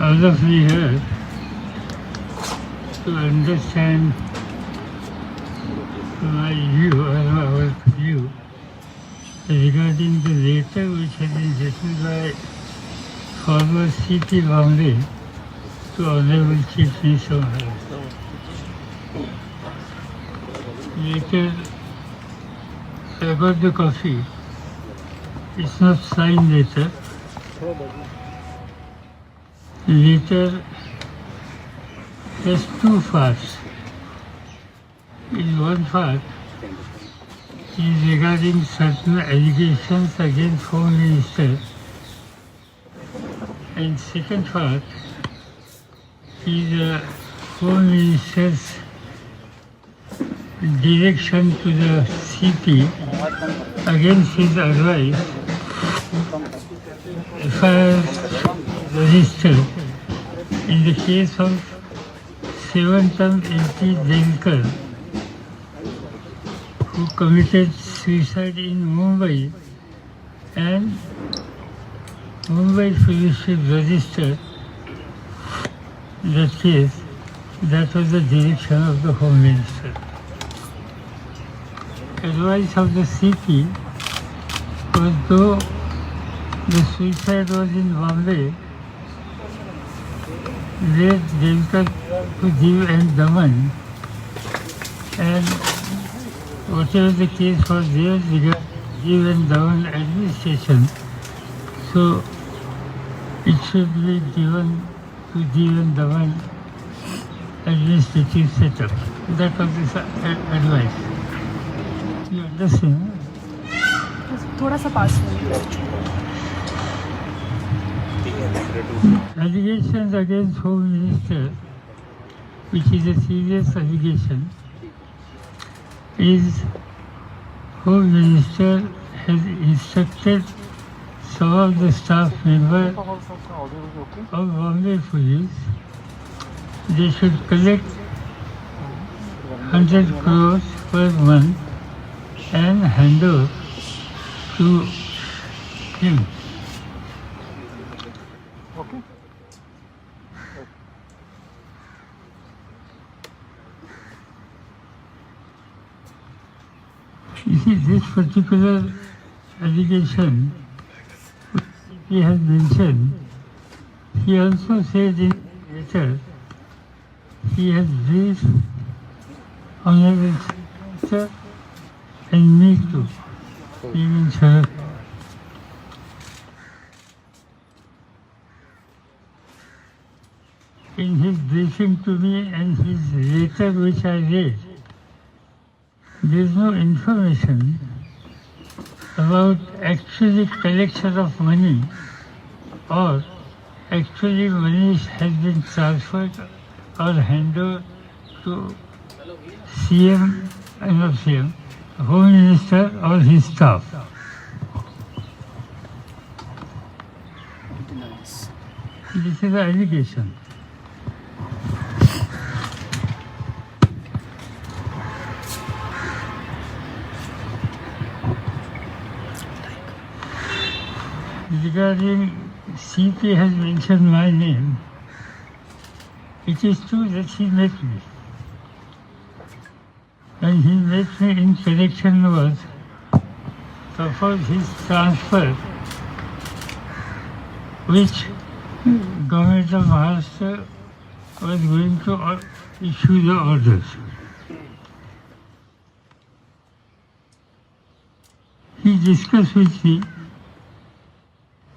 all of you here to understand my view or our view regarding the letter which has been written by former C.P. Bombay to Honorable Chief Minister Maharashtra. Later, I got the copy. It's not signed letter. Later has two parts. In one part is regarding certain allegations against Home Minister, and second part is Home Minister's direction to the CP against his advice FIR registered in the case of 7th-term MP Denkar, who committed suicide in Mumbai, and Mumbai police registered the case. That was the direction of the Home Minister. Advice of the CP was, though the suicide was in Bombay, let Denkar to give and Daman, and whatever the case was there, give and Daman administration, so it should be given to give and Daman administrative setup. That was his advice. You understand? थोड़ा सा पास Allegations against Home Minister, which is a serious allegation, is Home Minister has instructed some of the staff members of Bombay Police, they should collect 100 crores per month and hand over to him. Okay. You see, this particular allegation he has mentioned, he also said in the letter, he has briefed Honorable Minister and me too, even Sharad. In his briefing to me and his letter which I read, there is no information about actually collection of money or actually money has been transferred or handed over to CM, not CM, Home Minister or his staff. This is an allegation. Regarding CP has mentioned my name, it is true that he met me. And he met me in connection was, suppose his transfer, which Government of Maharashtra was going to issue the orders. He discussed with me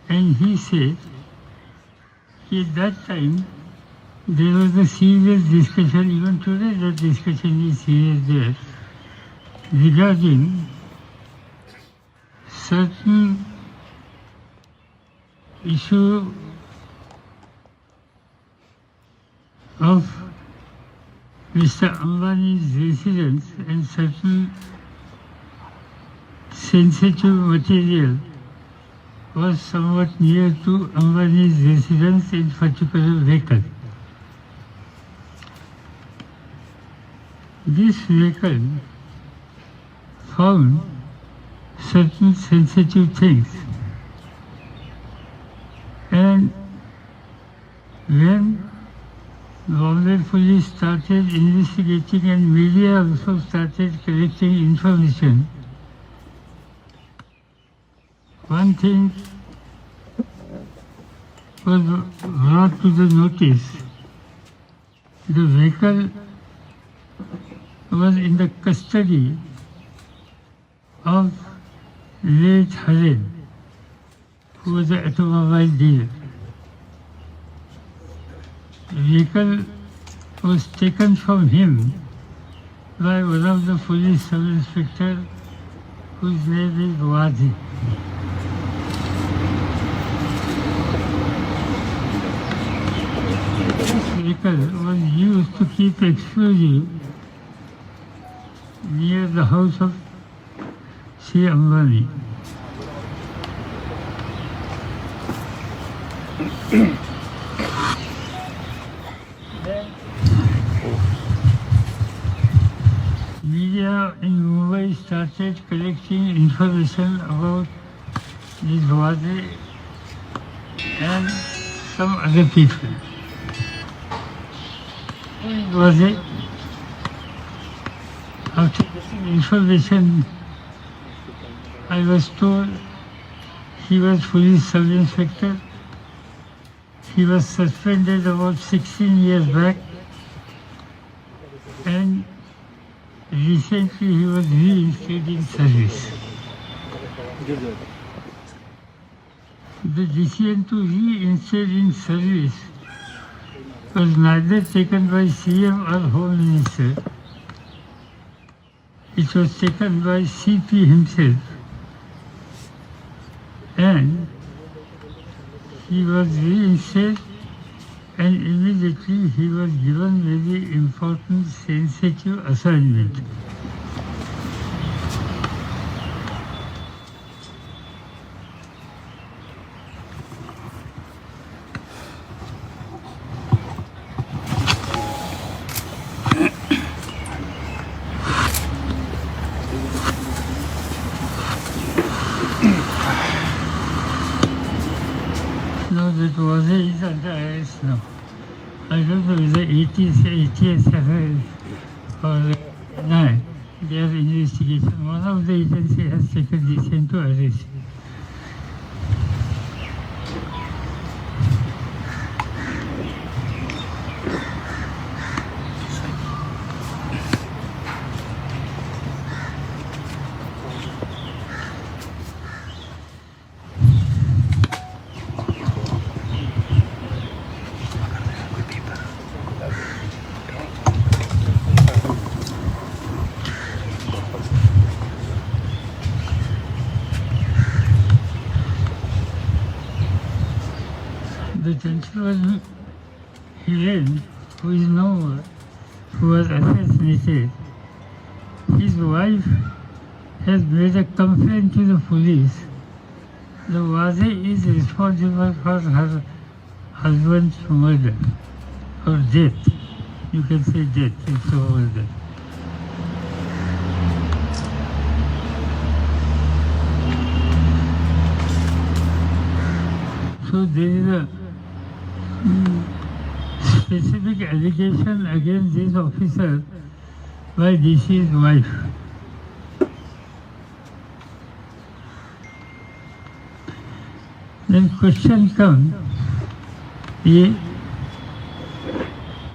and he said at that time there was a serious discussion, even today the discussion is serious there, regarding certain issue of Mr. Ambani's residence and certain sensitive material was somewhat near to Ambani's residence in particular vehicle. This vehicle found certain sensitive things, and When Bombay police started investigating and media also started collecting information, one thing was brought to the notice. The vehicle was in the custody of late Harid, who was an automobile dealer. The vehicle was taken from him by one of the police sub-inspector whose name is Wadi. This vehicle was used to keep explosive near the house of C. Ambani. Media in Mumbai started collecting information about this Wadi and some other people. Who is Wadi? After getting information, I was told he was police sub-inspector. He was suspended about 16 years back, and recently he was reinstated in service. The decision to reinstate in service was neither taken by CM or Home Minister. It was taken by CP himself, and he was reinstated, and immediately he was given very important sensitive assignment. No, that was is under arrest now. I don't know whether ATSF or 9. Their investigation. One of the agency has taken decision to arrest him. The gentleman Hiren, who is no more, who was assassinated, his wife has made a complaint to the police. The Wadi is responsible for her husband's murder or death. You can say death, it's a murder. So there is a specific allegation against this officer by DC's wife. Then question comes,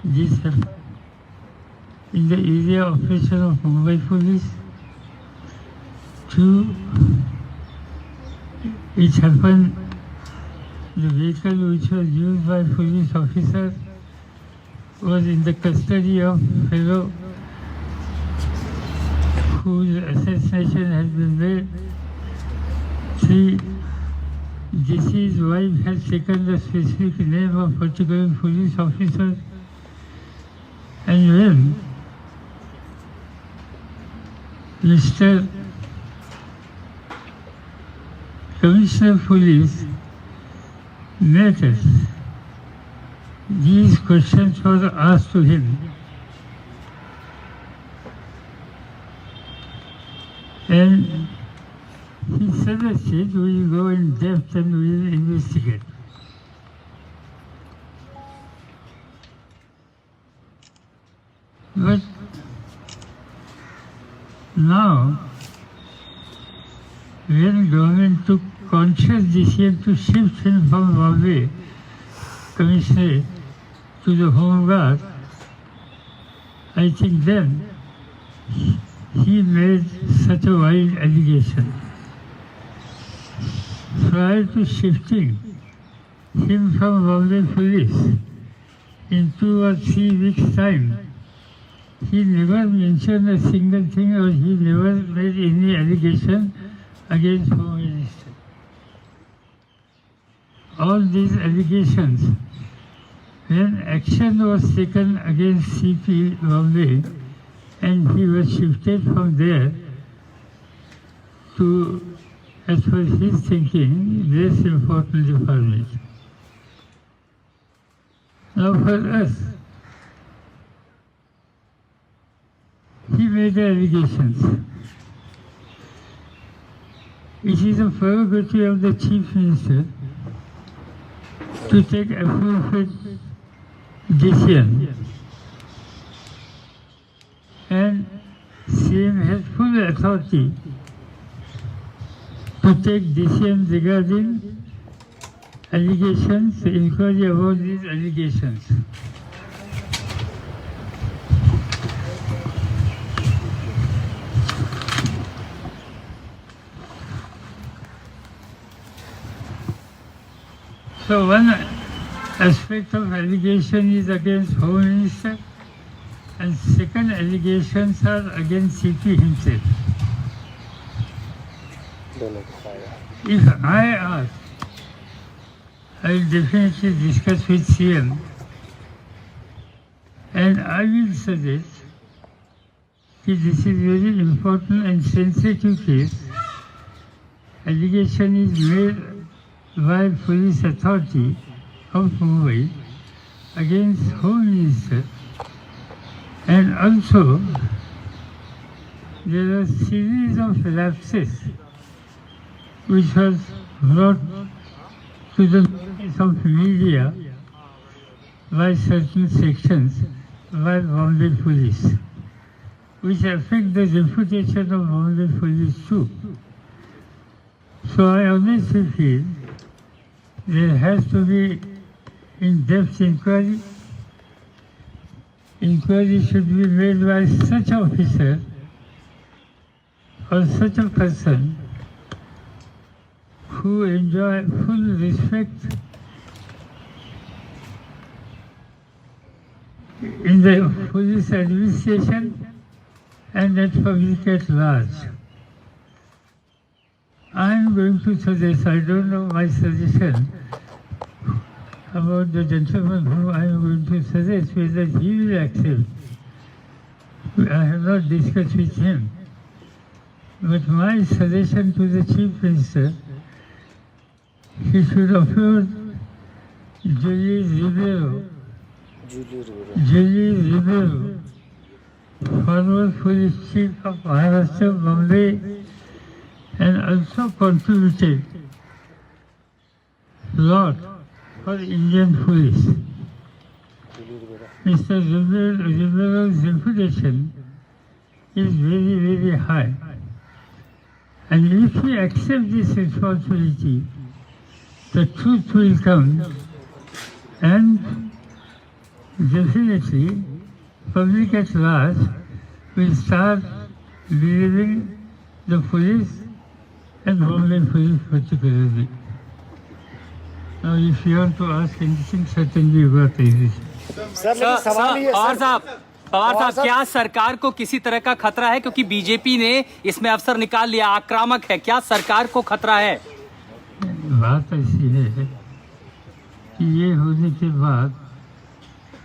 this happened in the area operation of Mumbai Police. 2, it happened the vehicle which was used by police officer was in the custody of fellow whose assassination has been made. 3, DC's wife has taken the specific name of particular police officer, and when Mr. Commissioner of Police met us, these questions were asked to him, and he suggested we will go in depth and we will investigate. But now, when government took conscious decision to shift him from Bombay Commissioner to the Home Guard, I think then he made such a wild allegation. Prior to shifting him from Bombay Police in 2 or 3 weeks' time, he never mentioned a single thing or he never made any allegation against Home Minister. All these allegations, when action was taken against CP Bombay and he was shifted from there to, as per his thinking, less important department. Now for us, he made the allegations. It is a prerogative of the Chief Minister to take appropriate decision. And CM has full authority to take decisions regarding allegations, inquiry about these allegations. So one aspect of allegation is against Home Minister and second allegations are against CP himself. If I ask, I will definitely discuss with CM and I will suggest that this is very important and sensitive case. Allegation is made by police authority of Mumbai against Home Minister, and also there are series of lapses which was brought to the notice of media by certain sections by Bombay Police, which affect the reputation of Bombay Police too. So I honestly feel there has to be in-depth inquiry. Inquiry should be made by such officer or such a person who enjoy full respect in the police administration and at public at large. I am going to suggest, I don't know my suggestion about the gentleman whom I am going to suggest whether he will accept. I have not discussed with him. But my suggestion to the Chief Minister, he should appoint Julius Ribeiro, former police chief of Maharashtra, Bombay, and also contributed a lot for Indian police. Mr. Ribeiro's reputation is very, very high. And if he accepts this responsibility, the truth will come and definitely public at large will start believing the police and Bombay Police particularly. Now if you want to ask anything, certainly you got everything. Sir Pawar साहब क्या सरकार को किसी तरह का खतरा है, क्योंकि बीजेपी ने इसमें अफसर निकाल लिया, आक्रामक है, क्या सरकार को खतरा है? बात ऐसी है कि ये होने के बाद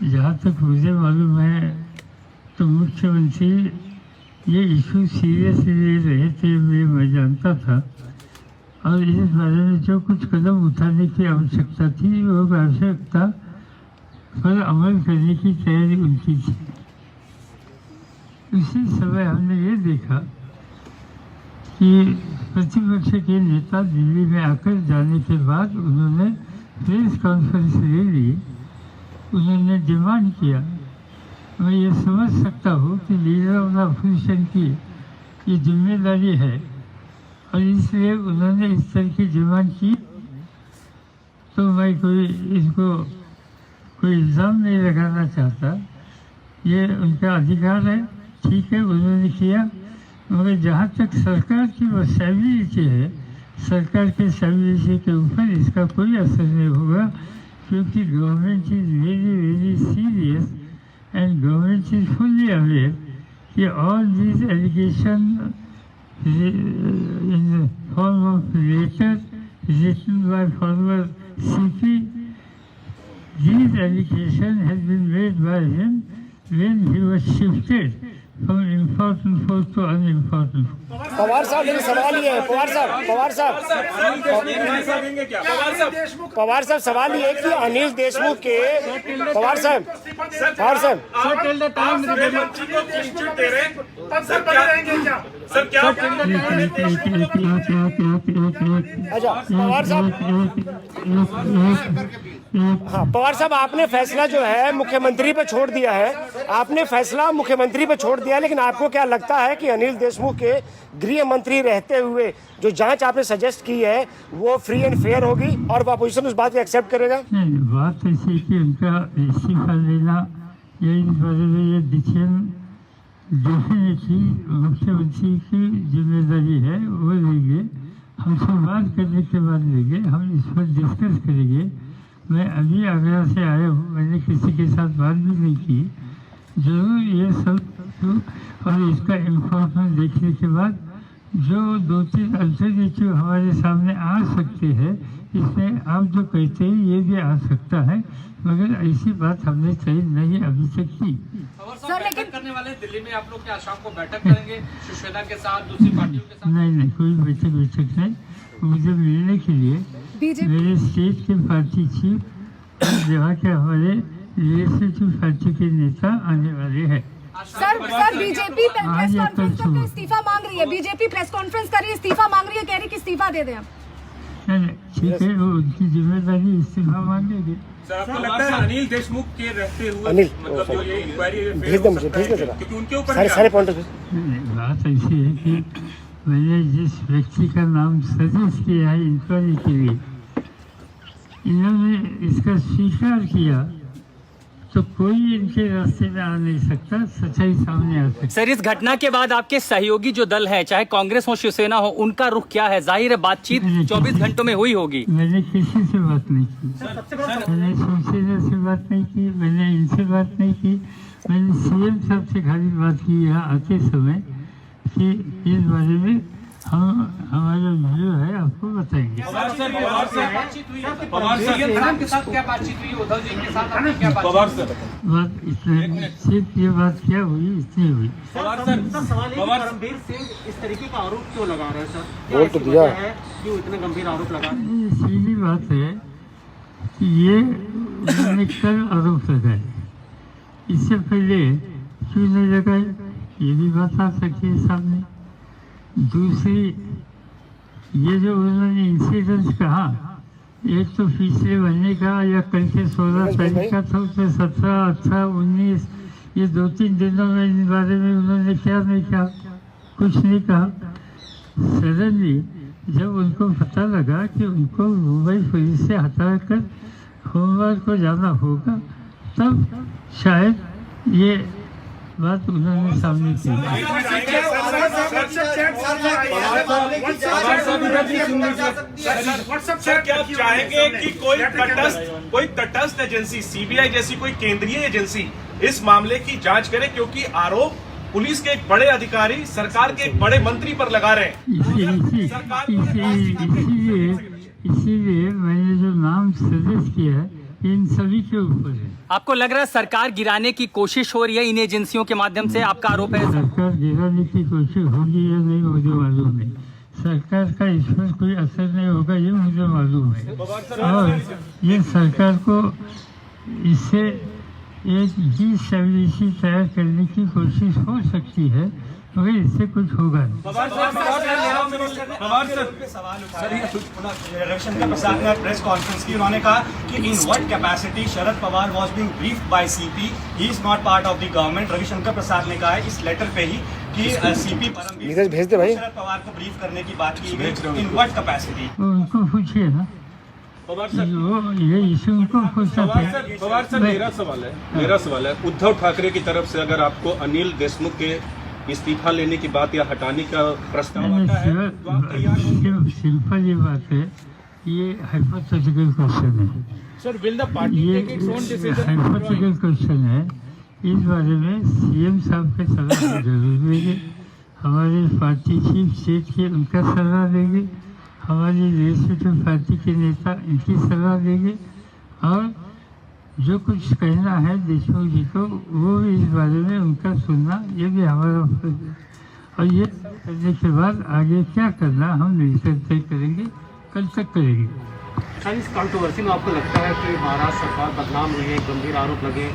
जहाँ तक मुझे मालूम है तो मुख्यमंत्री ये इशू सीरियसली ले रहे थे, मैं जानता था, और इस बारे में जो कुछ कदम उठाने की आवश्यकता थी वो आवश्यकता पर अमल करने की तैयारी उनकी थी। उसी समय हमने ये देखा कि प्रतिपक्ष के नेता दिल्ली में आकर जाने के बाद उन्होंने प्रेस कॉन्फ्रेंस ले ली। उन्होंने डिमांड किया मैं ये समझ सकता हूँ कि लीडर ऑफ द अपोजिशन की ये जिम्मेदारी है और इसलिए उन्होंने इस तरह की डिमांड की। तो मैं कोई इल्ज़ाम नहीं लगाना चाहता, ये उनका अधिकार है, ठीक है, उन्होंने किया। मगर जहाँ तक सरकार की वो स्टेबिलिटी है, सरकार के स्टेबिलिटी के ऊपर इसका कोई असर नहीं होगा, क्योंकि government is very very serious and government is fully aware कि all these allegation in the form of letter written by former CP, these allegations have been made by him when he was shifted from important post to unimportant post. Pawar साहब मेरा सवाल ये है, पवार साहब सवाल ये है कि अनिल देशमुख के पवार साहब हाँ पवार साहब, आपने फैसला जो है मुख्यमंत्री पे छोड़ दिया है, लेकिन आपको क्या लगता है कि अनिल देशमुख के गृह मंत्री रहते हुए जो जांच आपने सजेस्ट की है वो फ्री एंड फेयर होगी और वो अपोजिशन उस बात को एक्सेप्ट करेगा? नहीं, बात ऐसी है कि उनका इस्तीफा लेना ये इस बारे में ये डिसीजन डेफिनेटली मुख्यमंत्री की जिम्मेदारी है, वो लेंगे। हमसे बात करने के बाद लेंगे, हम इस पर डिस्कस करेंगे। मैं अभी आगरा से आया हूँ, मैंने किसी के साथ बात भी नहीं की। जरूर ये सब और इसका इन्फॉर्मेशन देखने के बाद जो 2-3 अल्टरनेटिव हमारे सामने आ सकते हैं, इसमें आप जो कहते हैं ये भी आ सकता है, मगर ऐसी बात हमने तय नहीं अभी तक की। सर बैठक करने वाले दिल्ली में आप लोग क्या शाम को बैठक करेंगे शिवसेना के साथ, दूसरी पार्टियों के साथ? नहीं, कोई बैठक नहीं। मुझे मिलने के लिए मेरे स्टेट के पार्टी चीफ और जहाँ के हमारे लेजिस्लेटिव पार्टी के नेता आने वाले हैं। सर बीजेपी प्रेस कॉन्फ्रेंस करके इस्तीफा मांग रही है, बीजेपी प्रेस कॉन्फ्रेंस कर रही है, इस्तीफा मांग रही है, कह रही कि इस्तीफा दे दें हम। नहीं, ठीक है, वो उनकी जिम्मेदारी, इस्तीफा मांगेंगे। सर आपको लगता है अनिल देशमुख के रहते हुए मतलब जो ये इंक्वायरी भेज दो मुझे, क्योंकि उनके ऊपर सारे पॉइंट बात ऐसी है कि मैंने जिस व्यक्ति का नाम सजेस्ट किया है इंक्वायरी के लिए, इन्होंने इसका स्वीकार किया तो कोई इनके रास्ते में आ नहीं सकता, सच्चाई सामने आ सकती। सर इस घटना के बाद आपके सहयोगी जो दल है, चाहे कांग्रेस हो शिवसेना हो, उनका रुख क्या है? जाहिर है बातचीत 24 घंटों में हुई होगी। मैंने किसी से बात नहीं की, मैंने शिवसेना से बात नहीं की, मैंने इनसे बात नहीं की। मैंने सीएम साहब से खाली बात की यहाँ आते समय कि इस बारे में हम हमारा व्यू है आपको बताएंगे। बात इतने सिर्फ ये बात क्या हुई, इतनी हुई। गंभीर सिंह इस तरीके का आरोप क्यों लगा रहे हैं सर? बोल तो दिया है क्यों इतने गंभीर आरोप लगा रहे हैं? सीधी बात है कि ये उन्होंने कल आरोप लगाए, इससे पहले क्यों नहीं लगाए, ये भी बात आ सकती है सामने। दूसरी, ये जो उन्होंने इंसिडेंट कहा, एक तो पिछले महीने का या कल के 16 तारीख का था, उसमें 17, 18, 19 ये 2-3 दिनों में इन बारे में उन्होंने क्या नहीं कहा, कुछ नहीं कहा। सडनली जब उनको पता लगा कि उनको मुंबई पुलिस से हटाकर सोमवार को जाना होगा, तब शायद ये बात उन्होंने सामने की। सर क्या आप चाहेंगे कि कोई तटस्थ एजेंसी, सीबीआई जैसी कोई केंद्रीय एजेंसी इस मामले की जांच करे, क्योंकि आरोप पुलिस के एक बड़े अधिकारी सरकार के एक बड़े मंत्री पर लगा रहे हैं। इसीलिए मैंने जो नाम सजेस्ट किया है इन सभी के ऊपर है। आपको लग रहा है सरकार गिराने की कोशिश हो रही है इन एजेंसियों के माध्यम से? आपका आरोप है सरकार गिराने की कोशिश होगी या नहीं मुझे मालूम नहीं, सरकार का इस पर कोई असर नहीं होगा ये मुझे मालूम है। और ये सरकार को इससे एक डिस्टेबिलिटी तैयार करने की कोशिश हो सकती है, मगर इससे कुछ होगा नहीं। रविशंकर प्रसाद ने प्रेस कॉन्फ्रेंस की, उन्होंने कहा कि in what capacity Sharad Pawar was being briefed by CP, he is not part of the government. Ravishankar Prasad ने कहा है इस लेटर पे ही कि सीपी नीरज भेज दे भाई। शरद पवार को ब्रीफ करने की बात की गई। इन व्हाट कैपेसिटी? उनको पूछिए ना, ये इशू उनको पूछना चाहिए। पवार सर, मेरा सवाल है उद्धव ठाकरे की तरफ से अगर आपको अनिल देशमुख के इस्तीफा लेने की बात या हटाने का प्रस्ताव आता है तो आप तैयार होंगे? सिंपल ये बात है, ये हाइपोथेटिकल क्वेश्चन है। सर, will the party ये take its own decision? Hypothetical question है। इस बारे में सीएम साहब के सलाह जरूर देंगे, हमारे पार्टी चीफ स्टेट के उनका सलाह देंगे, हमारी लेजिस्लेटिव पार्टी के नेता इनकी सलाह देंगे, और जो कुछ कहना है देशमुख जी को वो भी इस बारे में उनका सुनना, ये भी हमारा फर्ज है। और ये करने के बाद आगे क्या करना हम मिलकर तय करेंगे, कल तक करेंगे। सर, इस कंट्रोवर्सी में आपको लगता है कि महाराष्ट्र सरकार बदनाम हुई है, गंभीर आरोप लगे,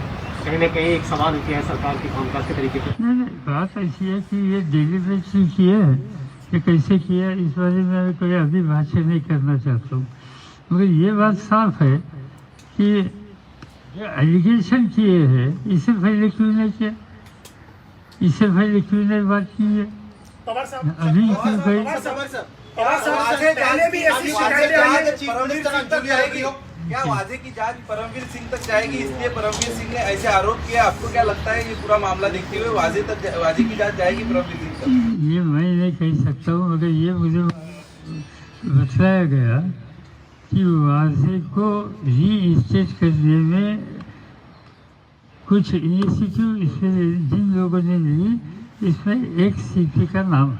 कहीं ना कहीं एक सवाल उठा है सरकार की कामकाज के तरीके पर? नहीं, बात ऐसी है कि ये डेलीब्रेटली किया है, ये कैसे किया इस बारे में मैं कोई अभी भाष्य नहीं करना चाहता हूँ, मगर ये बात साफ है कि जो एलिगेशन किए हैं इससे पहले क्यों नहीं किया, इससे पहले क्यों नहीं बात की है, अभी क्यों गई? क्या वाजे की जांच परमवीर सिंह तक जाएगी, इसलिए परमवीर सिंह ने ऐसे आरोप किया? आपको क्या लगता है ये पूरा मामला देखते हुए वाजे की जांच जाएगी परमवीर सिंह तक? ये मैं नहीं कह सकता हूँ, मगर ये मुझे बताया गया कि वाजे को रीइंस्टेट करने में कुछ इनिशिएटिव इसमें जिन लोगों ने ली, इसमें एक सीपी का नाम है।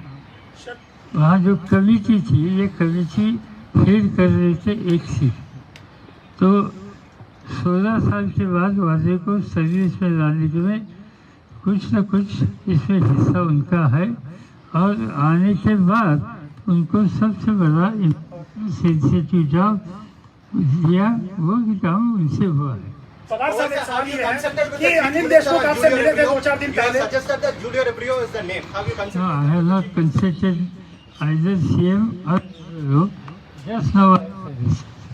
वहाँ जो कमेटी थी, ये कमेटी फेल कर रहे थे एक सीट, तो 16 साल के बाद वाजे को सर्विस में लाने के में कुछ न कुछ इसमें हिस्सा उनका है, और आने के बाद उनको सबसे बड़ा सेंसिटिव जॉब दिया, वो भी काम उनसे हुआ है। पवार साहब, एक सवाल ये है कि अनिल देशमुख आपसे मिले थे 2-4 दिन पहले। Julio Rebrio is the name. Have you considered? No, I have not consulted either CM or just now.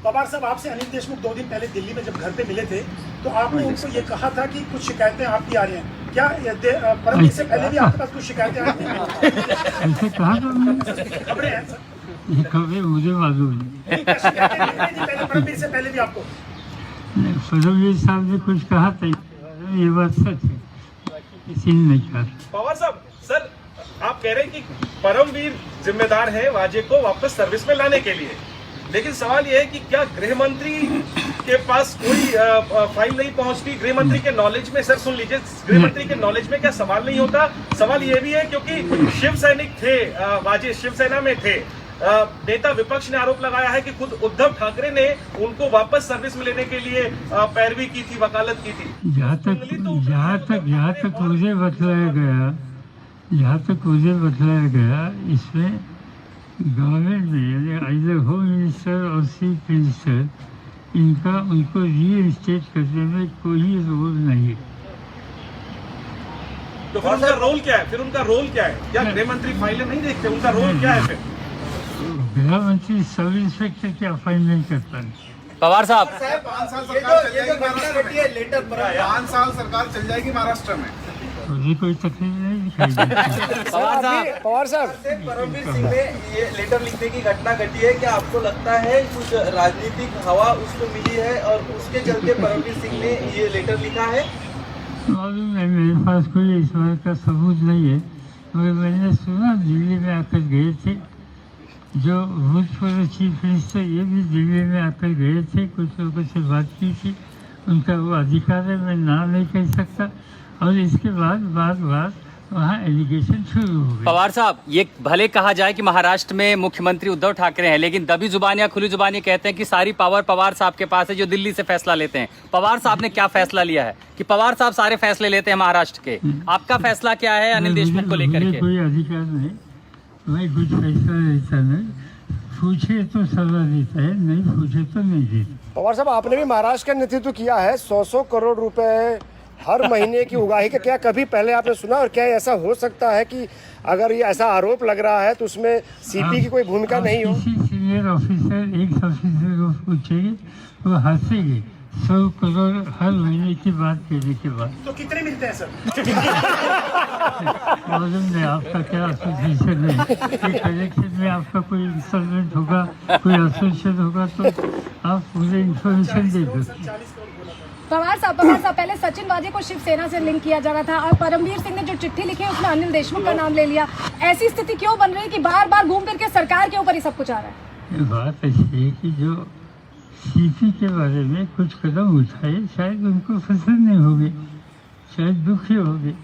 Pawar साहब, आपसे अनिल देशमुख 2 दिन पहले दिल्ली में जब घर पे मिले थे तो आपने उनको ये कहा था कि कुछ शिकायतें आपकी आ रही हैं, क्या परमवीर से पहले भी आपके पास कुछ शिकायतें आ रही हैं? ऐसे कहा तो मैंने, खबरें हैं सर, ये खबरें मुझे मालूम नहीं। क्या शिकायतें मिल रही थी पहले परमवीर से पहले भी आपको? फडणवीस साहब ने कुछ कहा था, ये बात सच है, किसी ने नहीं कहा। पवार साहब, सर आप कह रहे हैं कि परमवीर जिम्मेदार है वाजे को वापस सर्विस में लाने के लिए, लेकिन सवाल यह है कि क्या गृह मंत्री के पास कोई फाइल नहीं पहुंचती? गृह मंत्री के नॉलेज में, सर सुन लीजिए, गृह मंत्री के नॉलेज में क्या सवाल नहीं होता? सवाल ये भी है क्योंकि शिव सैनिक थे, वाजे शिवसेना में थे, नेता विपक्ष ने आरोप लगाया है कि खुद उद्धव ठाकरे ने उनको वापस सर्विस में लेने के लिए पैरवी की थी, वकालत की थी। जहाँ तक मुझे बतलाया गया, इसमें गवर्नमेंट में यानी आइदर होम मिनिस्टर और चीफ मिनिस्टर, इनका उनको रीइंस्टेट करने में कोई रोल नहीं है। तो फिर उनका रोल क्या है? क्या गृह मंत्री फाइलें नहीं देखते? उनका रोल क्या है फिर? गृह मंत्री सब इंस्पेक्टर की अपॉइंटमेंट करता है। पवार साहब, 5 साल सरकार चल जाएगी महाराष्ट्र में। मुझे कोई तकलीफ नहीं दिखाई देती। पवार साहब, परमवीर सिंह ने ये लेटर लिखने की घटना घटी है, क्या आपको लगता है कुछ राजनीतिक हवा उसको मिली है और उसके चलते परमवीर सिंह ने ये लेटर लिखा है? मालूम नहीं, मेरे पास कोई इस बात का सबूत नहीं है, मगर मैंने सुना दिल्ली में आकर गए थे, जो भूतपूर्व चीफ मिनिस्टर ये भी दिल्ली में आकर गए थे, कुछ लोगों से बात की थी, उनका वो अधिकार है, मैं नाम नहीं कह सकता, और इसके बाद वहाँ एलिगेशन शुरू हो गए। पवार साहब, ये भले कहा जाए कि महाराष्ट्र में मुख्यमंत्री उद्धव ठाकरे हैं, लेकिन दबी जुबान या खुली जुबान ये कहते हैं कि सारी पावर पवार साहब के पास है, जो दिल्ली से फैसला लेते हैं। पवार साहब ने क्या फैसला लिया है कि पवार साहब सारे फैसले लेते हैं महाराष्ट्र के? आपका फैसला क्या है अनिल देशमुख को लेकर के? कोई अधिकार नहीं, मैं कुछ फैसला लेता नहीं, पूछे तो सलाह देता है, नहीं पूछे तो नहीं देता। पवार साहब, आपने भी महाराष्ट्र का नेतृत्व किया है, 100 करोड़ रुपए हर महीने की उगाही का क्या कभी पहले आपने सुना? और क्या ऐसा हो सकता है कि अगर ये ऐसा आरोप लग रहा है तो उसमें सीपी की कोई भूमिका नहीं हो? किसी सीनियर ऑफिसर एक ऑफिसर को पूछेंगे, वो हंसेंगे 100 करोड़ हर महीने की बात कहने के बाद। तो कितने मिलते हैं सर? मालूम नहीं आपका क्या एसोसिएशन है कि कलेक्शन में आपका कोई इंस्टॉलमेंट होगा, कोई एसोसिएशन होगा तो आप मुझे इंफॉर्मेशन दे दो। पवार साहब पहले सचिन वाजे को शिवसेना से लिंक किया जा रहा था और परमवीर सिंह ने जो चिट्ठी लिखी है उसमें अनिल देशमुख का नाम ले लिया। ऐसी स्थिति क्यों बन रही है कि बार बार घूम फिर के सरकार के ऊपर ही सब कुछ आ रहा है? ये बात ऐसी है कि जो सीपी के बारे में कुछ कदम उठाए शायद उनको पसंद नहीं होगी, शायद दुखी होगी,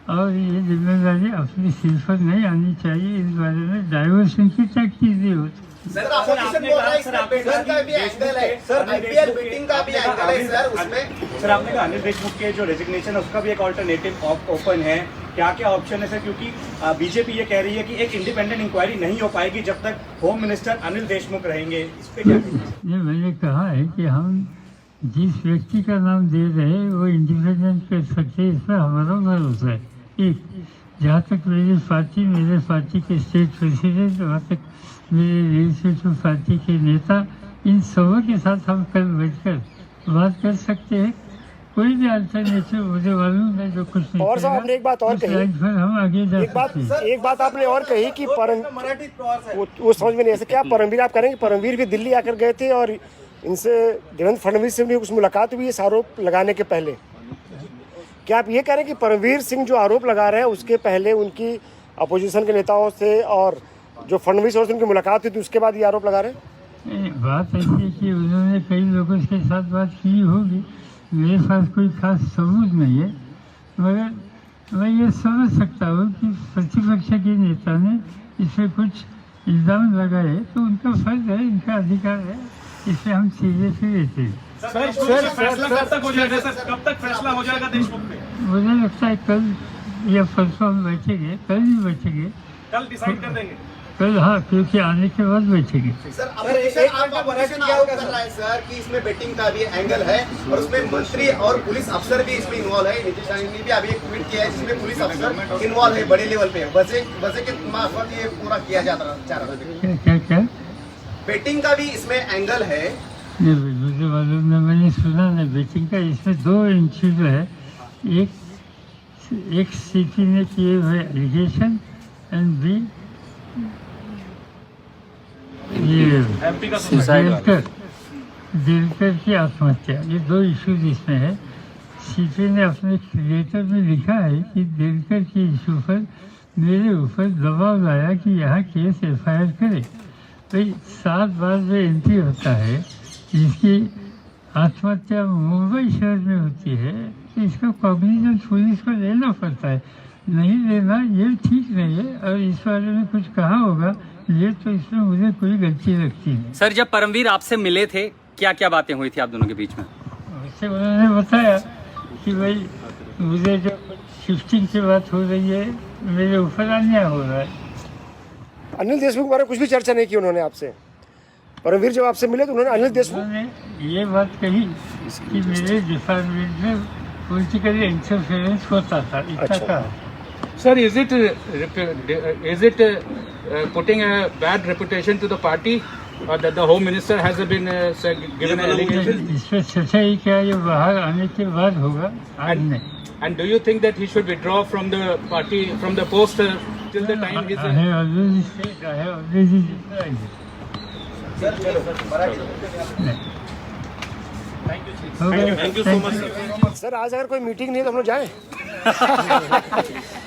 और ये जिम्मेदारी अपनी सिर पर नहीं आनी चाहिए। इस बारे में डाइवर्सन की तक चीजें होती। सर अपोजिशन बोल रहा है इसमें बेटिंग का भी एंगल है सर, आईपीएल बेटिंग का भी एंगल है सर उसमें। सर आपने कहा अनिल देशमुख के जो रेजिग्नेशन है उसका भी एक ऑल्टरनेटिव ओपन है, क्या क्या ऑप्शन है सर? क्योंकि बीजेपी ये कह रही है कि एक इंडिपेंडेंट इंक्वायरी नहीं हो पाएगी जब तक होम मिनिस्टर अनिल देशमुख रहेंगे, इस पे क्या कहेंगे? मैंने कहा है कि हम जिस व्यक्ति का नाम दे रहे हैं वो इंडिपेंडेंट कर सकते हैं, इसमें हमारा भरोसा है। एक, जहाँ तक मेरे पार्टी के स्टेट प्रेसिडेंट, वहाँ तक मेरे लेजिस्लेटिव पार्टी के नेता, इन सबों के साथ हम कल बैठकर बात कर सकते हैं। कोई भी अल्टरनेटिव मुझे मालूम है जो कुछ नहीं। और साहब आपने एक बात और कही, हम आगे जा सकते हैं। एक बात आपने और कही कि वो समझ में नहीं ऐसे क्या परमवीर, आप करेंगे परमवीर भी दिल्ली आकर गए थे और इनसे देवेंद्र फडणवीस से भी कुछ मुलाकात हुई इस आरोप लगाने के पहले। क्या आप ये कह रहे हैं कि परमवीर सिंह जो आरोप लगा रहे हैं उसके पहले उनकी अपोजिशन के नेताओं से और जो फडणवीस और उनकी मुलाकात हुई थी उसके बाद ये आरोप लगा रहे हैं? बात ऐसी है कि उन्होंने कई लोगों के साथ बात की होगी, मेरे पास कोई खास सबूत नहीं है, मगर मैं ये समझ सकता हूँ कि प्रतिपक्ष के नेता ने इसमें कुछ इल्ज़ाम लगाए तो उनका फर्ज है, इनका अधिकार है, इसे हम सीरियसली लेते हैं। सर फैसला कब तक हो जाएगा सर? कब तक फैसला हो जाएगा देशमुख पे? मुझे लगता है कल या परसों हम बैठेंगे, कल ही बैठेंगे, कल डिसाइड कर देंगे कल। हाँ, क्योंकि आने के बाद बैठेंगे। सर अपोजिशन आरोप कर रहा है सर कि इसमें बेटिंग का भी एंगल है और उसमें मंत्री और पुलिस अफसर भी इसमें इन्वॉल्व है। नीतीश आयोग ने भी अभी एक ट्वीट किया है जिसमें पुलिस अफसर इन्वॉल्व है बड़े लेवल पे, वजह के मार्फत ये पूरा किया जा रहा है। क्या बेटिंग का भी इसमें एंगल है? मुझे मालूम नहीं, मैंने सुना नहीं बेटिंग का। इसमें दो इशू जो है, एक सीपी ने किए हुए एलिगेशन एंड बी ये दिलकर की आत्महत्या, ये दो इश्यूज इसमें है। सीपी ने अपने लेटर में लिखा है कि दिलकर के इशू पर मेरे ऊपर दबाव लाया कि यहाँ केस FIR करे। भाई 7 बार जो एंट्री होता है जिसकी आत्महत्या मुंबई शहर में होती है तो इसका कॉग्निजेंस पुलिस को लेना पड़ता है, नहीं लेना ये ठीक नहीं है। और इस बारे में कुछ कहा होगा ये तो इसमें मुझे कोई गलती लगती है। सर जब परमवीर आपसे मिले थे क्या क्या बातें हुई थी आप दोनों के बीच में? वैसे उन्होंने बताया कि भाई मुझे जो शिफ्टिंग की बात हो रही है मेरे ऊपर अन्याय हो रहा है। अनिल देशमुख के बारे में कुछ भी चर्चा नहीं की उन्होंने आपसे? परमवीर जब आपसे मिले तो उन्होंने अनिल देशमुख ने ये बात कही कि मेरे डिपार्टमेंट में पॉलिटिकल इंटरफेरेंस होता था, इतना कहा। Sir, is it putting a bad reputation to the party that the Home Minister has been given an allegation? इस पर चर्चा ही क्या, ये बाहर आने के बाद होगा, आज नहीं। And do you think that he should withdraw from the party, from the post till the time his? I have already said, I have already decided. Thank you so much sir. आज अगर कोई meeting नहीं है तो हम लोग जाएं?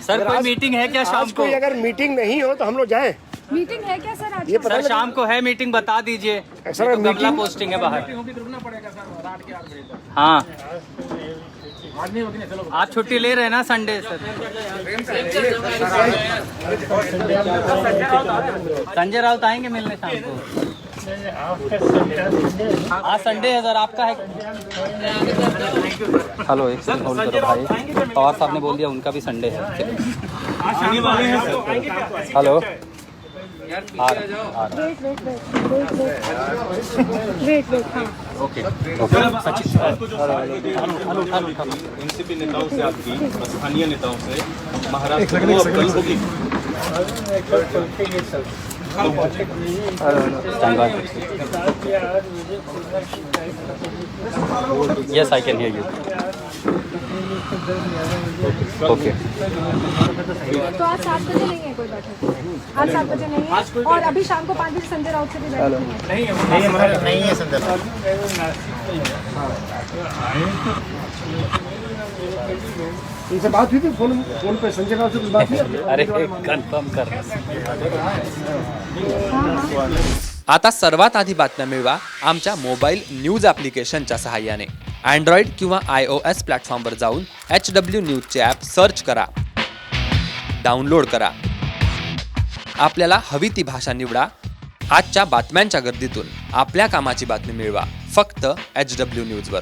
Sir कोई मीटिंग है क्या शाम को? अगर मीटिंग नहीं हो तो हम लोग जाएं? मीटिंग है क्या सर आज? ये पता सर शाम को है मीटिंग, बता दीजिए। सर मीटिंग पोस्टिंग है बाहर। हाँ आप छुट्टी ले रहे हैं ना संडे सर? संजय राउत आएंगे मिलने शाम को? आज संडे है सर, आपका है? हेलो एक सेकंड होल्ड करो भाई, पवार साहब ने बोल दिया उनका भी संडे है। हेलो वेट ओके एनसीपी नेताओं से आपकी स्थानीय नेताओं से महाराष्ट्र में वो कल होगी yes I can hear you okay तो आज 7 बजे नहीं है कोई बैठक, आज 7 बजे नहीं है, और अभी शाम को 5 बजे संजय राउत से भी बैठक नहीं है। नहीं है संदर्भ। इनसे बात हुई थी फोन पे, संजय राउत से कुछ बात हुई? अरे कन्फर्म कर आता सर्वात आधी बातम्या मिळवा आमच्या मोबाईल न्यूज ॲप्लिकेशनच्या सहाय्याने. अँड्रॉइड किंवा iOS प्लॅटफॉर्मवर जाऊन HW न्यूजचे ॲप सर्च करा, डाउनलोड करा. आपल्याला हवी ती भाषा निवडा. आजच्या बातम्यांच्या गर्दीतून आपल्या कामाची बातमी मिळवा फक्त HW न्यूजवर.